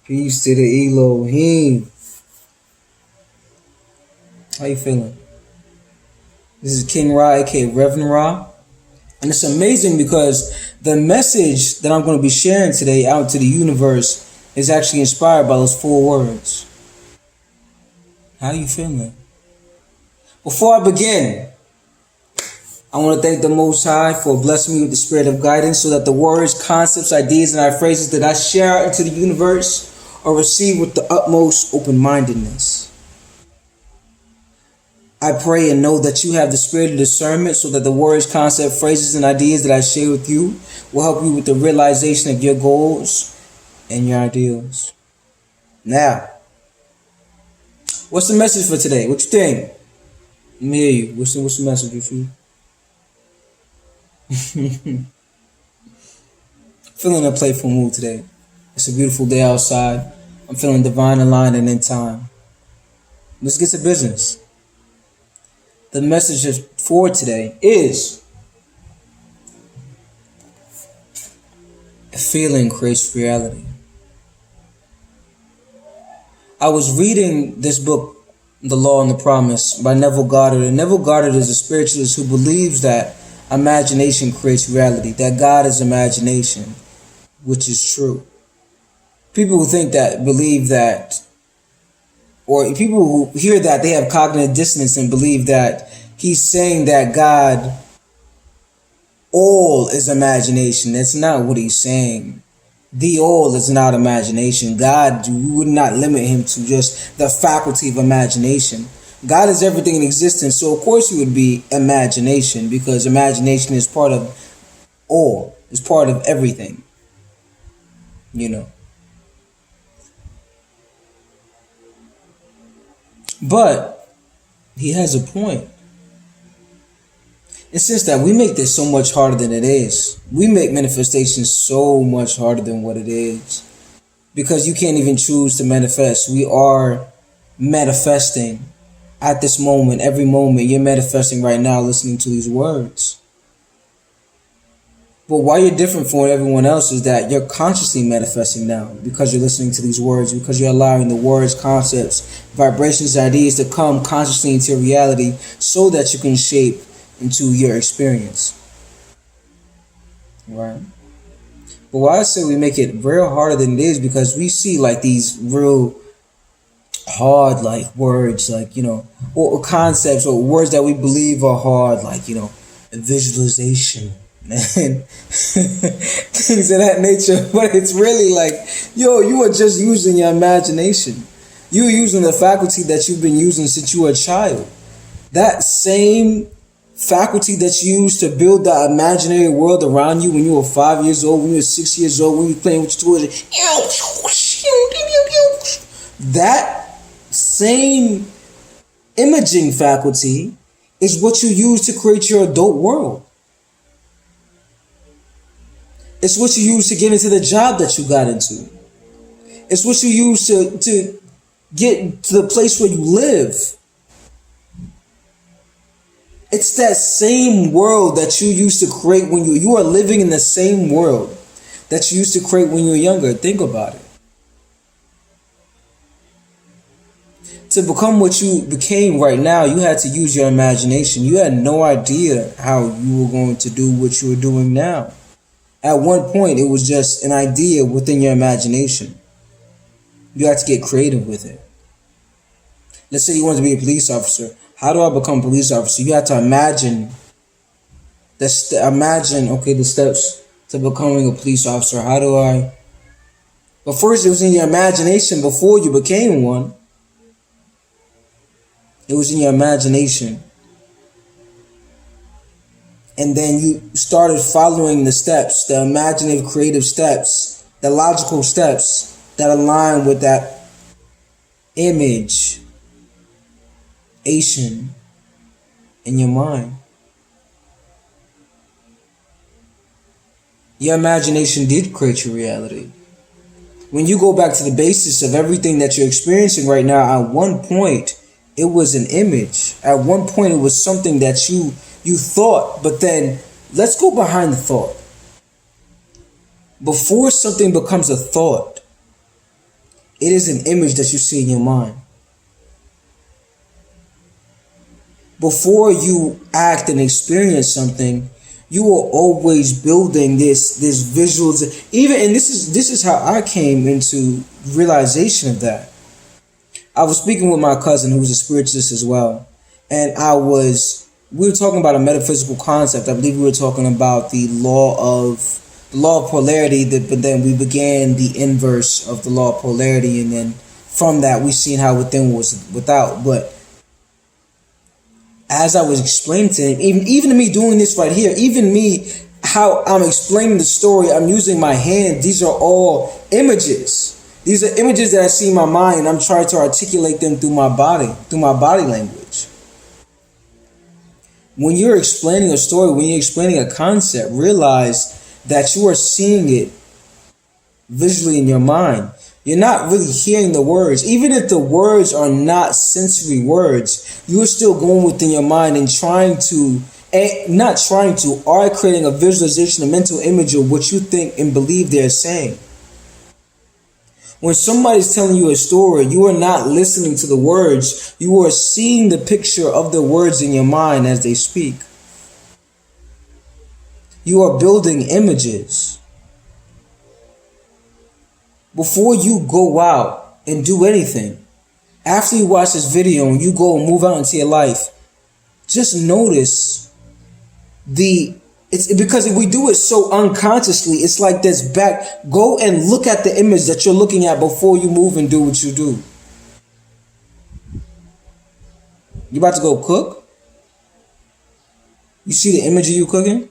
Peace to the Elohim. How you feeling? This is King Ra, aka Reverend Ra. And it's amazing because the message that I'm going to be sharing today out to the universe is actually inspired by those 4 words. How you feeling? Before I begin, I want to thank the Most High for blessing me with the spirit of guidance so that the words, concepts, ideas, and phrases that I share out into the universe are received with the utmost open-mindedness. I pray and know that you have the spirit of discernment so that the words, concepts, phrases, and ideas that I share with you will help you with the realization of your goals and your ideals. Now, what's the message for today? What you think? Let me hear you. What's the message with you? Feeling a playful mood today. It's a beautiful day outside. I'm feeling divine, aligned, and in time. Let's get to business. The message for today is a feeling creates reality. I was reading this book, The Law and the Promise, by Neville Goddard. And Neville Goddard is a spiritualist who believes that imagination creates reality, that God is imagination, which is true. People who think that, believe that, or people who hear that, they have cognitive dissonance and believe that he's saying that God, all is imagination. That's not what he's saying. The all is not imagination. God, we would not limit him to just the faculty of imagination. God is everything in existence, so of course he would be imagination, because imagination is part of all, is part of everything, you know. But he has a point. It's just that we make this so much harder than it is. We make manifestation so much harder than what it is. Because you can't even choose to manifest. We are manifesting at this moment, every moment. You're manifesting right now listening to these words. But why you're different from everyone else is that you're consciously manifesting now because you're listening to these words, because you're allowing the words, concepts, vibrations, ideas to come consciously into your reality so that you can shape into your experience. Right? But why I say we make it real harder than it is because we see like these real hard like words, like, you know, or concepts or words that we believe are hard, like, you know, visualization and things of that nature. But it's really like, yo, you are just using your imagination. You're using the faculty that you've been using since you were a child. That same faculty that you used to build the imaginary world around you when you were 5 years old, when you were 6 years old, when you were playing with your toys. That same imaging faculty is what you use to create your adult world. It's what you use to get into the job that you got into. It's what you use to get to the place where you live. It's that same world that you used to create when you are living in the same world that you used to create when you were younger. Think about it. To become what you became right now, you had to use your imagination. You had no idea how you were going to do what you were doing now. At one point, it was just an idea within your imagination. You had to get creative with it. Let's say you wanted to be a police officer. How do I become a police officer? You have to imagine the steps to becoming a police officer. How do I? But first, it was in your imagination before you became one. It was in your imagination. And then you started following the steps, the imaginative, creative steps, the logical steps that align with that image in your mind. Your imagination did create your reality. When you go back to the basis of everything that you're experiencing right now, at one point, it was an image. At one point, it was something that you thought, but then let's go behind the thought. Before something becomes a thought, It is an image that you see in your mind. Before you act and experience something, you are always building this visuals. Even, and this is how I came into realization of that. I was speaking with my cousin who's a spiritualist as well, and we were talking about a metaphysical concept. I believe we were talking about the law of polarity, but then we began the inverse of the law of polarity, and then from that we seen how within was without. But as I was explaining to him, even to me doing this right here, even me, how I'm explaining the story, I'm using my hand. These are all images. These are images that I see in my mind, and I'm trying to articulate them through my body language. When you're explaining a story, when you're explaining a concept, realize that you are seeing it visually in your mind. You're not really hearing the words. Even if the words are not sensory words, you're still going within your mind and are creating a visualization, a mental image of what you think and believe they're saying. When somebody's telling you a story, you are not listening to the words. You are seeing the picture of the words in your mind as they speak. You are building images. Before you go out and do anything, after you watch this video and you go and move out into your life, just notice it's because if we do it so unconsciously, it's like this back. Go and look at the image that you're looking at before you move and do what you do. You about to go cook? You see the image of you cooking?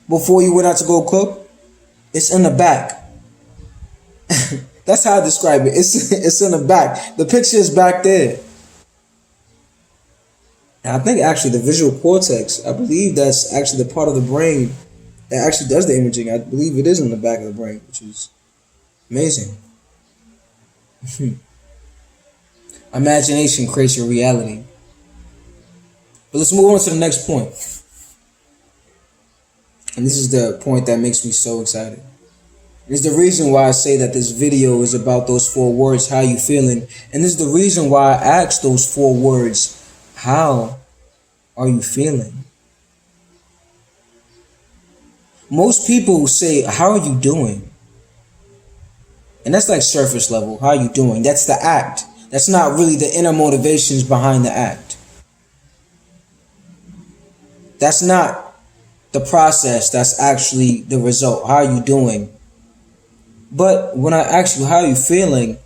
Before you went out to go cook? It's in the back. That's how I describe it. It's in the back. The picture is back there. And I think actually the visual cortex, I believe that's actually the part of the brain that actually does the imaging. I believe it is in the back of the brain, which is amazing. Imagination creates your reality. But let's move on to the next point. And this is the point that makes me so excited. It's the reason why I say that this video is about those 4 words, how you feeling. And this is the reason why I asked those 4 words, how are you feeling? Most people say, how are you doing? And that's like surface level, how are you doing? That's the act. That's not really the inner motivations behind the act. That's not the process, that's actually the result. How are you doing? But when I ask you how are you feeling,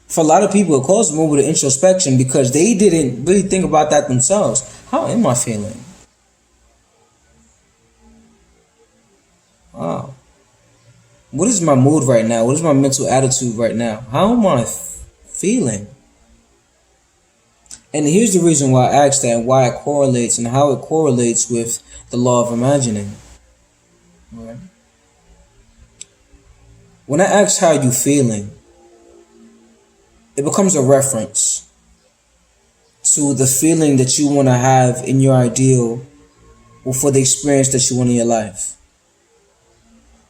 for a lot of people it calls them over to introspection because they didn't really think about that themselves. How am I feeling? Wow. What is my mood right now? What is my mental attitude right now? How am I feeling? And here's the reason why I asked that and why it correlates and how it correlates with the law of imagining. Right. When I ask how you feeling, it becomes a reference to the feeling that you want to have in your ideal or for the experience that you want in your life.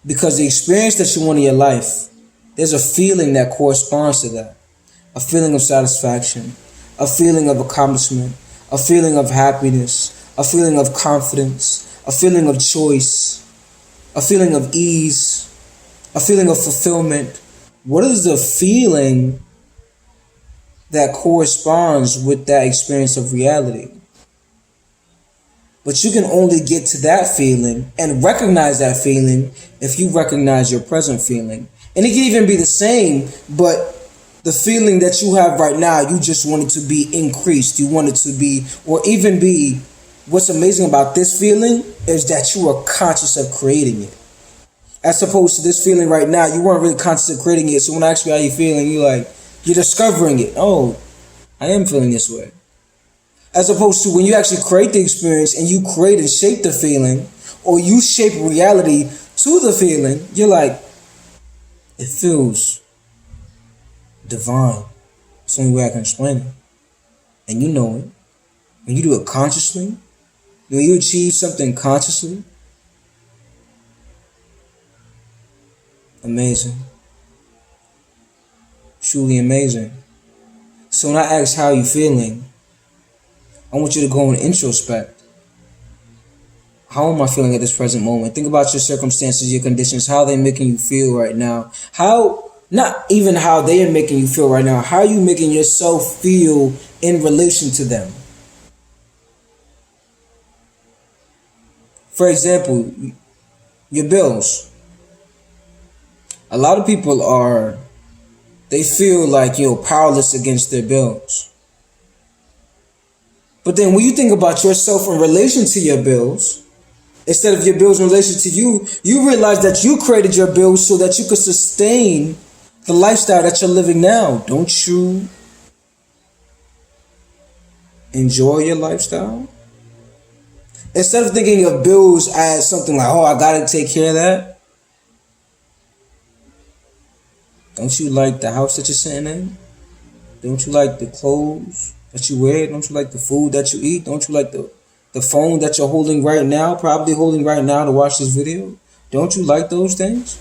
Because the experience that you want in your life, there's a feeling that corresponds to that. A feeling of satisfaction, a feeling of accomplishment, a feeling of happiness, a feeling of confidence, a feeling of choice, a feeling of ease, a feeling of fulfillment. What is the feeling that corresponds with that experience of reality? But you can only get to that feeling and recognize that feeling if you recognize your present feeling. And it can even be the same, but the feeling that you have right now, you just want it to be increased. You want it to be, or even be, what's amazing about this feeling is that you are conscious of creating it. As opposed to this feeling right now, you weren't really conscious of creating it. So when I ask you how you're feeling, you're discovering it. Oh, I am feeling this way. As opposed to when you actually create the experience and you create and shape the feeling, or you shape reality to the feeling, you're like, it feels divine. It's the only way I can explain it. And you know it. When you do it consciously, when you achieve something consciously, amazing. truly amazing. So when I ask how you feeling, I want you to go and introspect. How am I feeling at this present moment? Think about your circumstances, your conditions, how they're making you feel right now. How, not even how they are making you feel right now, how are you making yourself feel in relation to them? For example, your bills. A lot of people they feel like you're powerless against their bills. But then when you think about yourself in relation to your bills, instead of your bills in relation to you, you realize that you created your bills so that you could sustain the lifestyle that you're living now. Don't you enjoy your lifestyle? Instead of thinking of bills as something like, oh, I gotta take care of that. Don't you like the house that you're sitting in? Don't you like the clothes that you wear? Don't you like the food that you eat? Don't you like the phone that you're holding right now, probably holding right now to watch this video? Don't you like those things?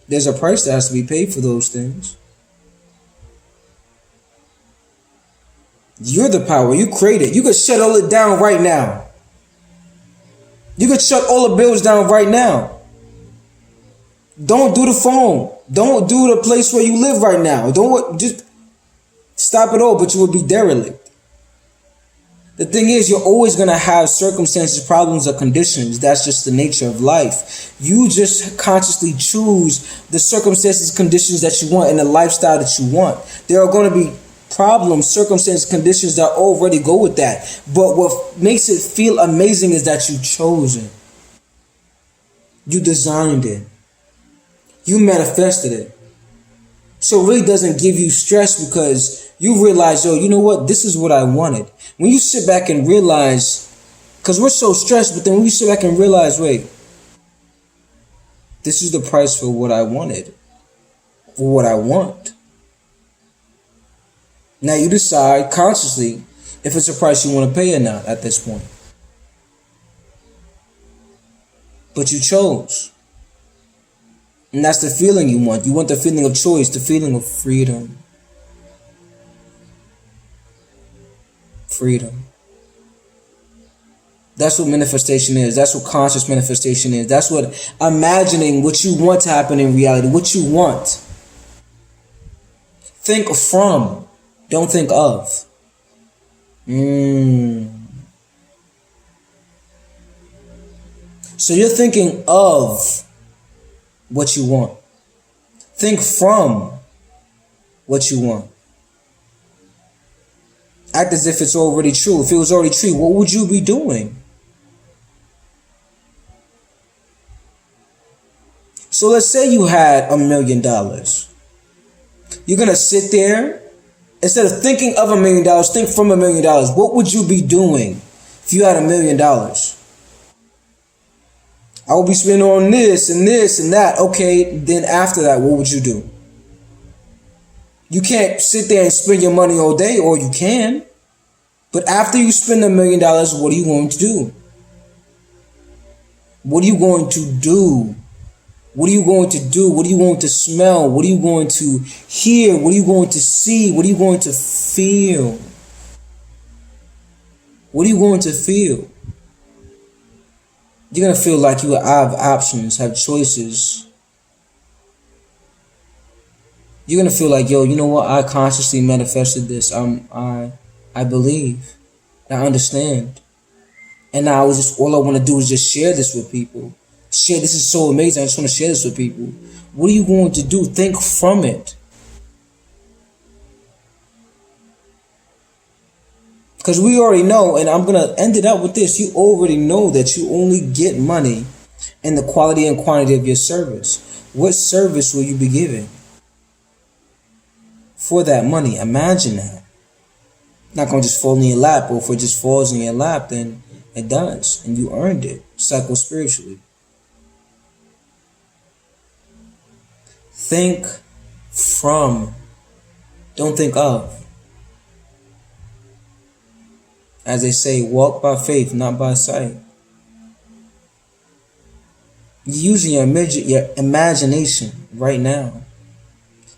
There's a price that has to be paid for those things. You're the power. You create it. You could shut all it down right now. You could shut all the bills down right now. Don't do the phone. Don't do the place where you live right now. Don't just stop it all, but you will be derelict. The thing is, you're always going to have circumstances, problems, or conditions. That's just the nature of life. You just consciously choose the circumstances, conditions that you want and the lifestyle that you want. There are going to be problems, circumstances, conditions that already go with that. But what makes it feel amazing is that you chose it. You designed it. You manifested it. So it really doesn't give you stress because you realize, yo, you know what? This is what I wanted. When you sit back and realize, because we're so stressed, but then when you sit back and realize, wait, this is the price for what I wanted, for what I want. Now you decide consciously if it's a price you want to pay or not at this point. But you chose. And that's the feeling you want. You want the feeling of choice, the feeling of freedom. Freedom. That's what manifestation is. That's what conscious manifestation is. That's what imagining what you want to happen in reality, what you want. Think from, don't think of. So you're thinking of what you want. Think from what you want. Act as if it's already true. If it was already true, what would you be doing? So let's say you had $1 million. You're going to sit there. Instead of thinking of $1 million, think from $1 million. What would you be doing if you had $1 million? I will be spending on this and this and that. Okay, then after that, what would you do? You can't sit there and spend your money all day, or you can. But after you spend $1 million, what are you going to do? What are you going to do? What are you going to do? What are you going to smell? What are you going to hear? What are you going to see? What are you going to feel? What are you going to feel? You're going to feel like you have options, have choices. You're going to feel like, yo, you know what? I consciously manifested this. I believe. I understand. And now all I want to do is just share this with people. Share, this is so amazing. I just want to share this with people. What are you going to do? Think from it. Because we already know, and I'm going to end it up with this. You already know that you only get money in the quality and quantity of your service. What service will you be giving for that money? Imagine that. Not going to just fall in your lap, or if it just falls in your lap, then it does. And you earned it, psycho-spiritually. Think from, don't think of. As they say, walk by faith, not by sight. You're using your imagination right now.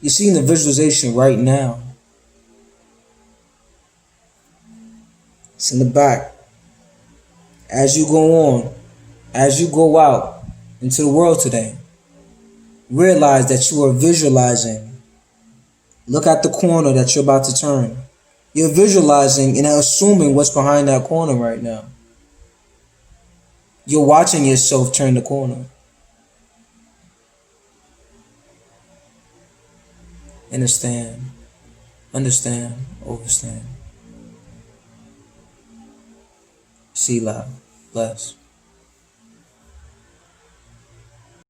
You're seeing the visualization right now. It's in the back. As you go on, as you go out into the world today, realize that you are visualizing. Look at the corner that you're about to turn. You're visualizing and assuming what's behind that corner right now. You're watching yourself turn the corner. Understand, overstand. See love. Bless.